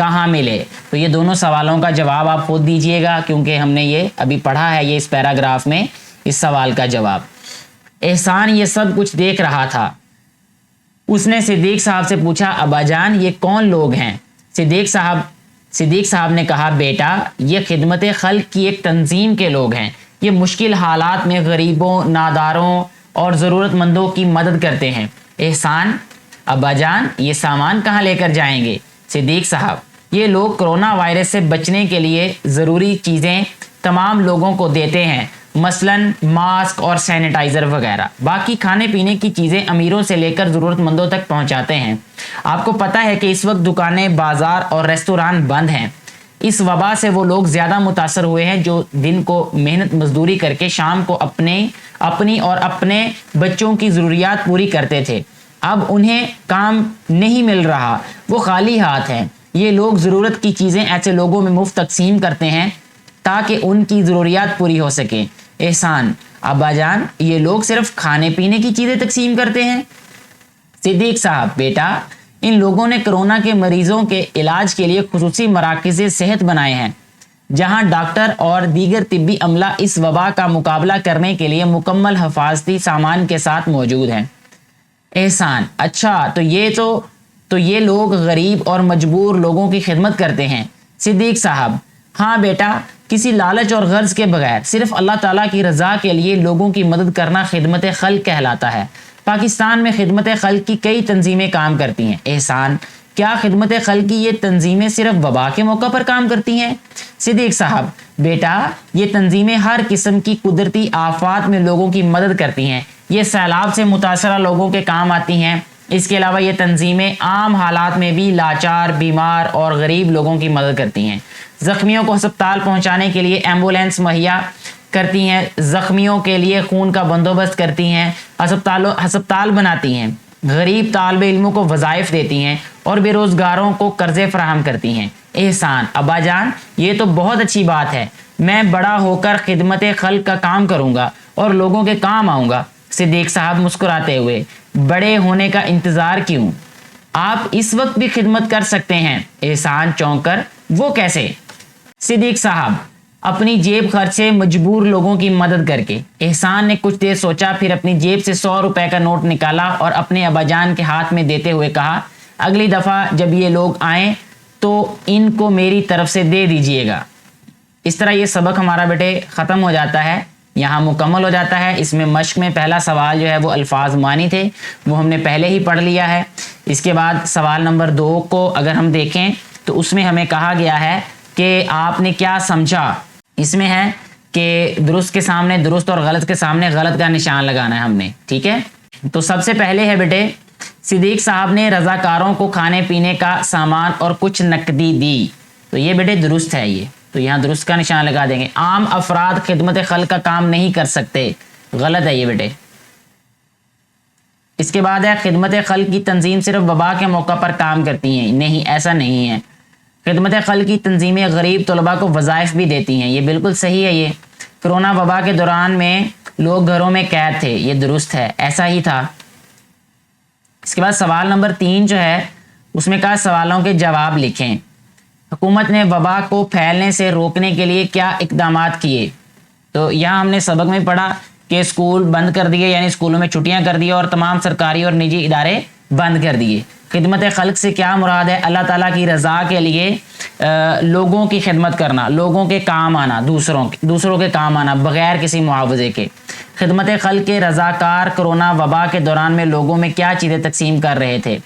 کہاں ملے؟ تو یہ دونوں سوالوں کا جواب آپ خود دیجئے گا، کیونکہ ہم نے یہ ابھی پڑھا ہے یہ اس پیراگراف میں اس سوال کا جواب۔ احسان یہ سب کچھ دیکھ رہا تھا۔ اس نے صدیق صاحب سے پوچھا ابا جان یہ کون لوگ ہیں؟ صدیق صاحب نے کہا بیٹا یہ خدمت خلق کی ایک تنظیم کے لوگ ہیں، یہ مشکل حالات میں غریبوں، ناداروں اور ضرورت مندوں کی مدد کرتے ہیں۔ احسان ابا جان یہ سامان کہاں لے کر جائیں گے؟ صدیق صاحب یہ لوگ کرونا وائرس سے بچنے کے لیے ضروری چیزیں تمام لوگوں کو دیتے ہیں، مثلاً ماسک اور سینیٹائزر وغیرہ۔ باقی کھانے پینے کی چیزیں امیروں سے لے کر ضرورت مندوں تک پہنچاتے ہیں۔ آپ کو پتہ ہے کہ اس وقت دکانیں، بازار اور ریستوران بند ہیں۔ اس وبا سے وہ لوگ زیادہ متاثر ہوئے ہیں جو دن کو محنت مزدوری کر کے شام کو اپنی اور اپنے بچوں کی ضروریات پوری کرتے تھے۔ اب انہیں کام نہیں مل رہا، وہ خالی ہاتھ ہیں۔ یہ لوگ ضرورت کی چیزیں ایسے لوگوں میں مفت تقسیم کرتے ہیں تاکہ ان کی ضروریات پوری ہو سکیں۔ احسان ابا جان یہ لوگ صرف کھانے پینے کی چیزیں تقسیم کرتے ہیں؟ صدیق صاحب بیٹا ان لوگوں نے کرونا کے مریضوں کے علاج کے لیے خصوصی مراکز صحت بنائے ہیں جہاں ڈاکٹر اور دیگر طبی عملہ اس وبا کا مقابلہ کرنے کے لیے مکمل حفاظتی سامان کے ساتھ موجود ہیں۔ احسان اچھا تو یہ لوگ غریب اور مجبور لوگوں کی خدمت کرتے ہیں؟ صدیق صاحب ہاں بیٹا کسی لالچ اور غرض کے بغیر صرف اللہ تعالیٰ کی رضا کے لیے لوگوں کی مدد کرنا خدمت خلق کہلاتا ہے۔ پاکستان میں خدمت خلق کی کئی تنظیمیں کام کرتی ہیں۔ احسان کیا خدمت خلق کی یہ تنظیمیں صرف وبا کے موقع پر کام کرتی ہیں؟ صدیق صاحب بیٹا یہ تنظیمیں ہر قسم کی قدرتی آفات میں لوگوں کی مدد کرتی ہیں، یہ سیلاب سے متاثرہ لوگوں کے کام آتی ہیں۔ اس کے علاوہ یہ تنظیمیں عام حالات میں بھی لاچار، بیمار اور غریب لوگوں کی مدد کرتی ہیں۔ زخمیوں کو ہسپتال پہنچانے کے لیے ایمبولینس مہیا کرتی ہیں، زخمیوں کے لیے خون کا بندوبست کرتی ہیں، ہسپتال بناتی ہیں، غریب طالب علموں کو وظائف دیتی ہیں اور بے روزگاروں کو قرضے فراہم کرتی ہیں۔ احسان ابا جان یہ تو بہت اچھی بات ہے، میں بڑا ہو کر خدمت خلق کا کام کروں گا اور لوگوں کے کام آؤں گا۔ صدیق صاحب مسکراتے ہوئے بڑے ہونے کا انتظار کیوں؟ آپ اس وقت بھی خدمت کر سکتے ہیں۔ احسان چونک کر وہ کیسے؟ صدیق صاحب اپنی جیب خرچ سے مجبور لوگوں کی مدد کر کے۔ احسان نے کچھ دیر سوچا، پھر اپنی جیب سے 100 روپے کا نوٹ نکالا اور اپنے ابا جان کے ہاتھ میں دیتے ہوئے کہا اگلی دفعہ جب یہ لوگ آئیں تو ان کو میری طرف سے دے دیجئے گا۔ اس طرح یہ سبق ہمارا بیٹے ختم ہو جاتا ہے، یہاں مکمل ہو جاتا ہے۔ اس میں مشق میں پہلا سوال جو ہے وہ الفاظ معنی تھے، وہ ہم نے پہلے ہی پڑھ لیا ہے۔ اس کے بعد سوال نمبر 2 کو اگر ہم دیکھیں تو اس میں ہمیں کہا گیا ہے کہ آپ نے کیا سمجھا۔ اس میں ہے کہ درست کے سامنے درست اور غلط کے سامنے غلط کا نشان لگانا ہے ہم نے، ٹھیک ہے۔ تو سب سے پہلے ہے بیٹے صدیق صاحب نے رضاکاروں کو کھانے پینے کا سامان اور کچھ نقدی دی، تو یہ بیٹے درست ہے، یہ تو یہاں درست کا نشان لگا دیں گے۔ عام افراد خدمت خلق کا کام نہیں کر سکتے، غلط ہے یہ بیٹے۔ اس کے بعد ہے خدمت خلق کی تنظیم صرف وبا کے موقع پر کام کرتی ہیں، نہیں ایسا نہیں ہے۔ خدمت خلق کی تنظیمیں غریب طلباء کو وظائف بھی دیتی ہیں، یہ بالکل صحیح ہے۔ یہ کرونا وبا کے دوران میں لوگ گھروں میں قید تھے، یہ درست ہے، ایسا ہی تھا۔ اس کے بعد سوال نمبر 3 جو ہے اس میں کہا سوالوں کے جواب لکھیں۔ حکومت نے وبا کو پھیلنے سے روکنے کے لیے کیا اقدامات کیے؟ تو یہاں ہم نے سبق میں پڑھا کہ اسکول بند کر دیے، یعنی اسکولوں میں چھٹیاں کر دی اور تمام سرکاری اور نجی ادارے بند کر دیے۔ خدمت خلق سے کیا مراد ہے؟ اللہ تعالیٰ کی رضا کے لیے لوگوں کی خدمت کرنا، لوگوں کے کام آنا، دوسروں کے کام آنا بغیر کسی معاوضے کے۔ خدمت خلق کے رضاکار کرونا وبا کے دوران میں لوگوں میں کیا چیزیں تقسیم کر رہے تھے؟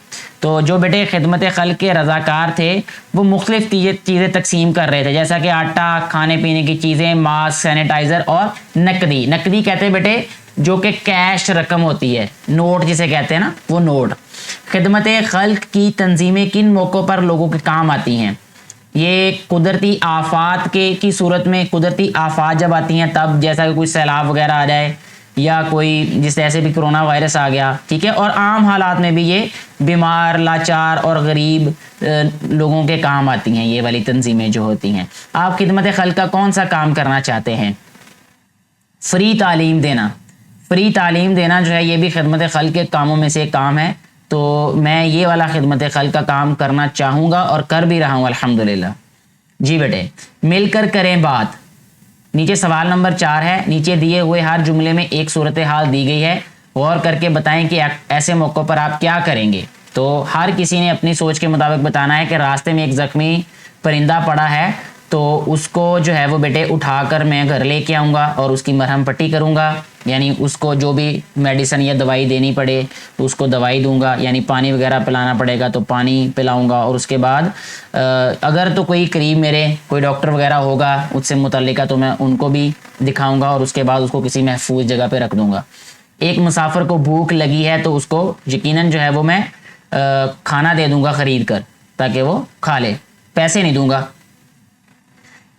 تو جو بیٹے خدمت خلق کے رضاکار تھے وہ مختلف چیزیں تقسیم کر رہے تھے، جیسا کہ آٹا، کھانے پینے کی چیزیں، ماسک، سینیٹائزر اور نقدی۔ نقدی کہتے ہیں بیٹے جو کہ کیش رقم ہوتی ہے، نوٹ جسے کہتے ہیں نا، وہ نوٹ۔ خدمت خلق کی تنظیمیں کن موقعوں پر لوگوں کے کام آتی ہیں؟ یہ قدرتی آفات کی صورت میں، قدرتی آفات جب آتی ہیں تب، جیسا کہ کوئی سیلاب وغیرہ آ جائے یا کوئی جس طرح سے بھی کرونا وائرس آ گیا، ٹھیک ہے۔ اور عام حالات میں بھی یہ بیمار، لاچار اور غریب لوگوں کے کام آتی ہیں یہ والی تنظیمیں جو ہوتی ہیں۔ آپ خدمت خلق کا کون سا کام کرنا چاہتے ہیں؟ فری تعلیم دینا۔ فری تعلیم دینا جو ہے یہ بھی خدمت خلق کے کاموں میں سے ایک کام ہے۔ تو میں یہ والا خدمت خلق کا کام کرنا چاہوں گا اور کر بھی رہا ہوں الحمدللہ۔ جی بیٹے، مل کر کریں بات۔ نیچے سوال نمبر 4 ہے، نیچے دیے ہوئے ہر جملے میں ایک صورتحال دی گئی ہے، غور کر کے بتائیں کہ ایسے موقع پر آپ کیا کریں گے۔ تو ہر کسی نے اپنی سوچ کے مطابق بتانا ہے کہ راستے میں ایک زخمی پرندہ پڑا ہے تو اس کو جو ہے وہ بیٹے اٹھا کر میں گھر لے کے آؤں گا اور اس کی مرہم پٹی کروں گا، یعنی اس کو جو بھی میڈیسن یا دوائی دینی پڑے تو اس کو دوائی دوں گا، یعنی پانی وغیرہ پلانا پڑے گا تو پانی پلاؤں گا، اور اس کے بعد اگر تو کوئی قریب میرے کوئی ڈاکٹر وغیرہ ہوگا اس سے متعلقہ تو میں ان کو بھی دکھاؤں گا، اور اس کے بعد اس کو کسی محفوظ جگہ پہ رکھ دوں گا۔ ایک مسافر کو بھوک لگی ہے تو اس کو یقیناً جو ہے وہ میں کھانا دے دوں گا خرید کر تاکہ وہ کھا لے، پیسے نہیں دوں گا۔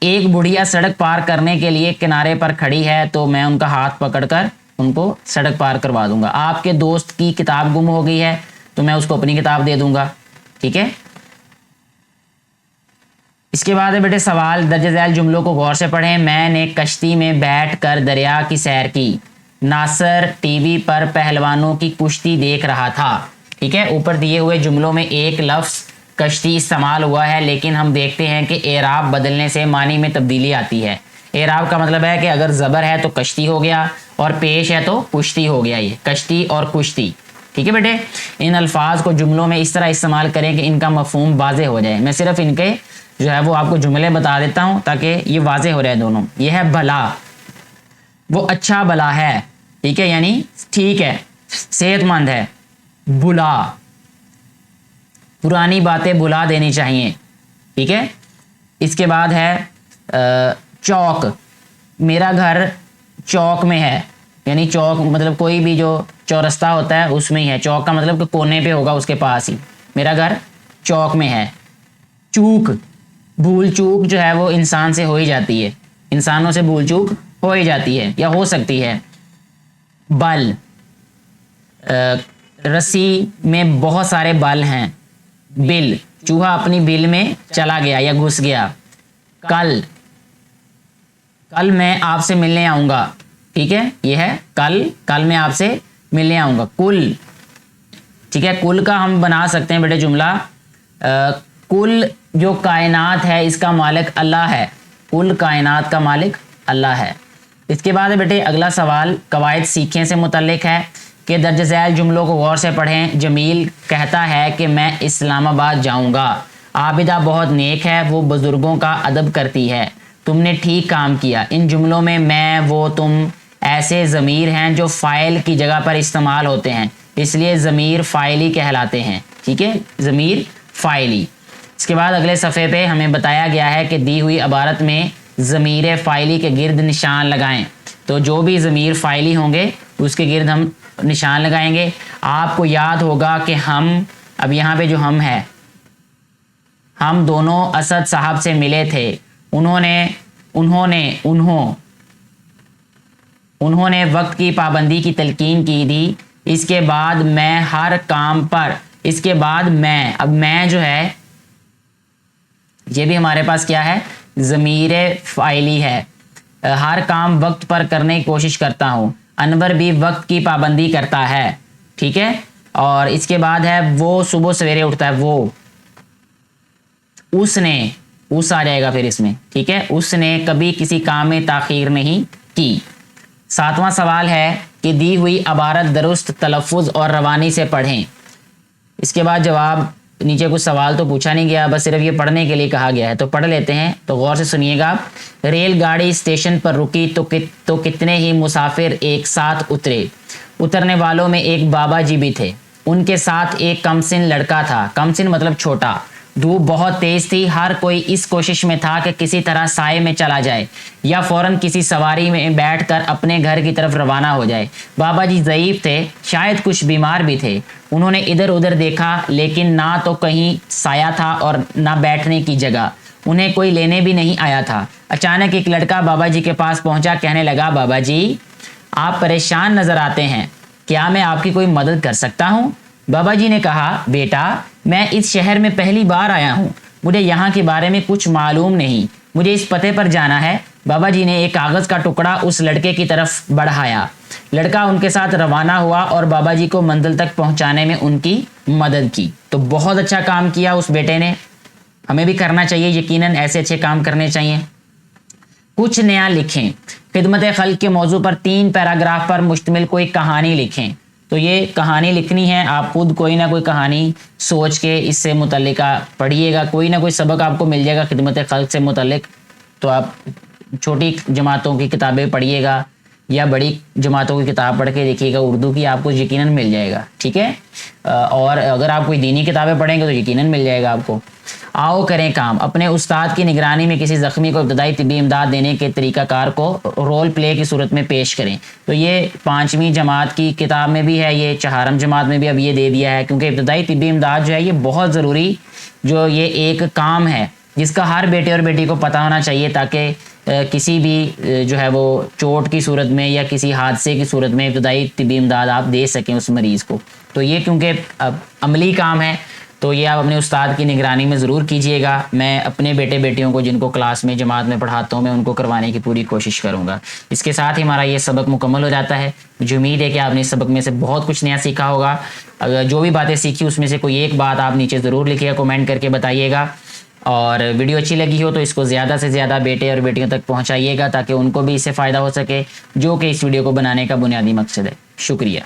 ایک بڑھیا سڑک پار کرنے کے لیے کنارے پر کھڑی ہے تو میں ان کا ہاتھ پکڑ کر ان کو سڑک پار کروا دوں گا۔ آپ کے دوست کی کتاب گم ہو گئی ہے تو میں اس کو اپنی کتاب دے دوں گا، ٹھیک ہے۔ اس کے بعد ہے بیٹے سوال، درج ذیل جملوں کو غور سے پڑھیں۔ میں نے کشتی میں بیٹھ کر دریا کی سیر کی، ناصر ٹی وی پر پہلوانوں کی کشتی دیکھ رہا تھا، ٹھیک ہے۔ اوپر دیے ہوئے جملوں میں ایک لفظ کشتی استعمال ہوا ہے، لیکن ہم دیکھتے ہیں کہ اعراب بدلنے سے معنی میں تبدیلی آتی ہے۔ اعراب کا مطلب ہے کہ اگر زبر ہے تو کشتی ہو گیا اور پیش ہے تو کشتی ہو گیا، یہ کشتی اور کشتی، ٹھیک ہے بیٹے۔ ان الفاظ کو جملوں میں اس طرح استعمال کریں کہ ان کا مفہوم واضح ہو جائے۔ میں صرف ان کے جو ہے وہ آپ کو جملے بتا دیتا ہوں تاکہ یہ واضح ہو رہے دونوں۔ یہ ہے بھلا، وہ اچھا بھلا ہے، ٹھیک ہے، یعنی ٹھیک ہے، صحت مند ہے۔ بھلا، پرانی باتیں بھلا دینی چاہیے، ٹھیک ہے۔ اس کے بعد ہے چوک، میرا گھر چوک میں ہے، یعنی چوک مطلب کوئی بھی جو چورستہ ہوتا ہے اس میں ہی ہے، چوک کا مطلب کہ کونے پہ ہوگا اس کے پاس ہی، میرا گھر چوک میں ہے۔ چوک، بھول چوک جو ہے وہ انسان سے ہو ہی جاتی ہے، انسانوں سے بھول چوک ہو ہی جاتی ہے یا ہو سکتی ہے۔ بل، رسی میں بہت سارے بل ہیں۔ بل، چوہا اپنی بل میں چلا گیا یا گھس گیا۔ کل، کل میں آپ سے ملنے آؤں گا، ٹھیک ہے، یہ ہے کل، کل میں آپ سے ملنے آؤں گا۔ کل، ٹھیک ہے، کل کا ہم بنا سکتے ہیں بیٹے جملہ، کل جو کائنات ہے اس کا مالک اللہ ہے، کل کائنات کا مالک اللہ ہے۔ اس کے بعد بیٹے اگلا سوال قواعد سیکھیں سے متعلق ہے کہ درج ذیل جملوں کو غور سے پڑھیں۔ جمیل کہتا ہے کہ میں اسلام آباد جاؤں گا۔ عابدہ بہت نیک ہے، وہ بزرگوں کا ادب کرتی ہے۔ تم نے ٹھیک کام کیا۔ ان جملوں میں میں، وہ، تم ایسے ضمیر ہیں جو فاعل کی جگہ پر استعمال ہوتے ہیں، اس لیے ضمیر فاعلی کہلاتے ہیں، ٹھیک ہے، ضمیر فاعلی۔ اس کے بعد اگلے صفحے پہ ہمیں بتایا گیا ہے کہ دی ہوئی عبارت میں ضمیر فاعلی کے گرد نشان لگائیں، تو جو بھی ضمیر فاعلی ہوں گے اس کے گرد ہم نشان لگائیں گے۔ آپ کو یاد ہوگا کہ ہم، اب یہاں پہ جو ہم ہے، ہم دونوں اسد صاحب سے ملے تھے، انہوں نے وقت کی پابندی کی تلقین کی تھی۔ اس کے بعد میں ہر کام پر، اس کے بعد میں، اب میں جو ہے یہ بھی ہمارے پاس کیا ہے، ضمیر فاعلی ہے۔ ہر کام وقت پر کرنے کی کوشش کرتا ہوں۔ انور بھی وقت کی پابندی کرتا ہے، ٹھیک ہے۔ اور اس کے بعد ہے وہ صبح سویرے اٹھتا ہے، وہ، اس نے، اس آ جائے گا پھر اس میں، ٹھیک ہے، اس نے کبھی کسی کام میں تاخیر نہیں کی۔ 7واں سوال ہے کہ دی ہوئی عبارت درست تلفظ اور روانی سے پڑھیں۔ اس کے بعد جواب، نیچے کچھ سوال تو پوچھا نہیں گیا، بس صرف یہ پڑھنے کے لیے کہا گیا ہے، تو پڑھ لیتے ہیں، تو غور سے سنیے گا۔ ریل گاڑی اسٹیشن پر رکی تو کتنے ہی مسافر ایک ساتھ اترے۔ اترنے والوں میں ایک بابا جی بھی تھے، ان کے ساتھ ایک کمسن لڑکا تھا، کمسن مطلب چھوٹا۔ دھوپ بہت تیز تھی، ہر کوئی اس کوشش میں تھا کہ کسی طرح سائے میں چلا جائے یا فوراً کسی سواری میں بیٹھ کر اپنے گھر کی طرف روانہ ہو جائے۔ بابا جی ضعیف تھے، شاید کچھ بیمار بھی تھے۔ انہوں نے ادھر ادھر دیکھا لیکن نہ تو کہیں سایہ تھا اور نہ بیٹھنے کی جگہ، انہیں کوئی لینے بھی نہیں آیا تھا۔ اچانک ایک لڑکا بابا جی کے پاس پہنچا، کہنے لگا، بابا جی آپ پریشان نظر آتے ہیں، کیا میں آپ کی کوئی مدد کر سکتا ہوں؟ بابا جی نے کہا، بیٹا میں اس شہر میں پہلی بار آیا ہوں، مجھے یہاں کے بارے میں کچھ معلوم نہیں، مجھے اس پتے پر جانا ہے۔ بابا جی نے ایک کاغذ کا ٹکڑا اس لڑکے کی طرف بڑھایا، لڑکا ان کے ساتھ روانہ ہوا اور بابا جی کو منزل تک پہنچانے میں ان کی مدد کی. تو بہت اچھا کام کیا اس بیٹے نے, ہمیں بھی کرنا چاہیے, یقیناً ایسے اچھے کام کرنے چاہیے. کچھ نیا لکھیں, خدمت خلق کے موضوع پر 3 پیراگراف پر مشتمل کوئی کہانی لکھیں. تو یہ کہانی لکھنی ہے, آپ خود کوئی نہ کوئی کہانی سوچ کے اس سے متعلقہ پڑھیے گا, کوئی نہ کوئی سبق آپ کو مل جائے گا خدمت خلق سے متعلق. تو آپ چھوٹی جماعتوں کی کتابیں پڑھیے گا یا بڑی جماعتوں کی کتاب پڑھ کے دیکھیے گا, اردو کی آپ کو یقیناً مل جائے گا, ٹھیک ہے. اور اگر آپ کوئی دینی کتابیں پڑھیں گے تو یقیناً مل جائے گا آپ کو. آؤ کریں کام, اپنے استاد کی نگرانی میں کسی زخمی کو ابتدائی طبی امداد دینے کے طریقہ کار کو رول پلے کی صورت میں پیش کریں. تو یہ 5ویں جماعت کی کتاب میں بھی ہے, یہ 4م جماعت میں بھی اب یہ دے دیا ہے, کیونکہ ابتدائی طبی امداد جو ہے یہ بہت ضروری جو یہ ایک کام ہے جس کا ہر بیٹے اور بیٹی کو پتہ ہونا چاہیے, تاکہ کسی بھی جو ہے وہ چوٹ کی صورت میں یا کسی حادثے کی صورت میں ابتدائی طبی امداد آپ دے سکیں اس مریض کو. تو یہ کیونکہ عملی کام ہے تو یہ آپ اپنے استاد کی نگرانی میں ضرور کیجئے گا. میں اپنے بیٹے بیٹیوں کو جن کو کلاس میں جماعت میں پڑھاتا ہوں میں ان کو کروانے کی پوری کوشش کروں گا. اس کے ساتھ ہی ہمارا یہ سبق مکمل ہو جاتا ہے. مجھے امید ہے کہ آپ نے اس سبق میں سے بہت کچھ نیا سیکھا ہوگا. اگر جو بھی باتیں سیکھی اس میں سے کوئی ایک بات آپ نیچے ضرور لکھیے گا, کمنٹ کر کے بتائیے گا. اور ویڈیو اچھی لگی ہو تو اس کو زیادہ سے زیادہ بیٹے اور بیٹیوں تک پہنچائیے گا تاکہ ان کو بھی اس سے فائدہ ہو سکے, جو کہ اس ویڈیو کو بنانے کا بنیادی مقصد ہے. شکریہ.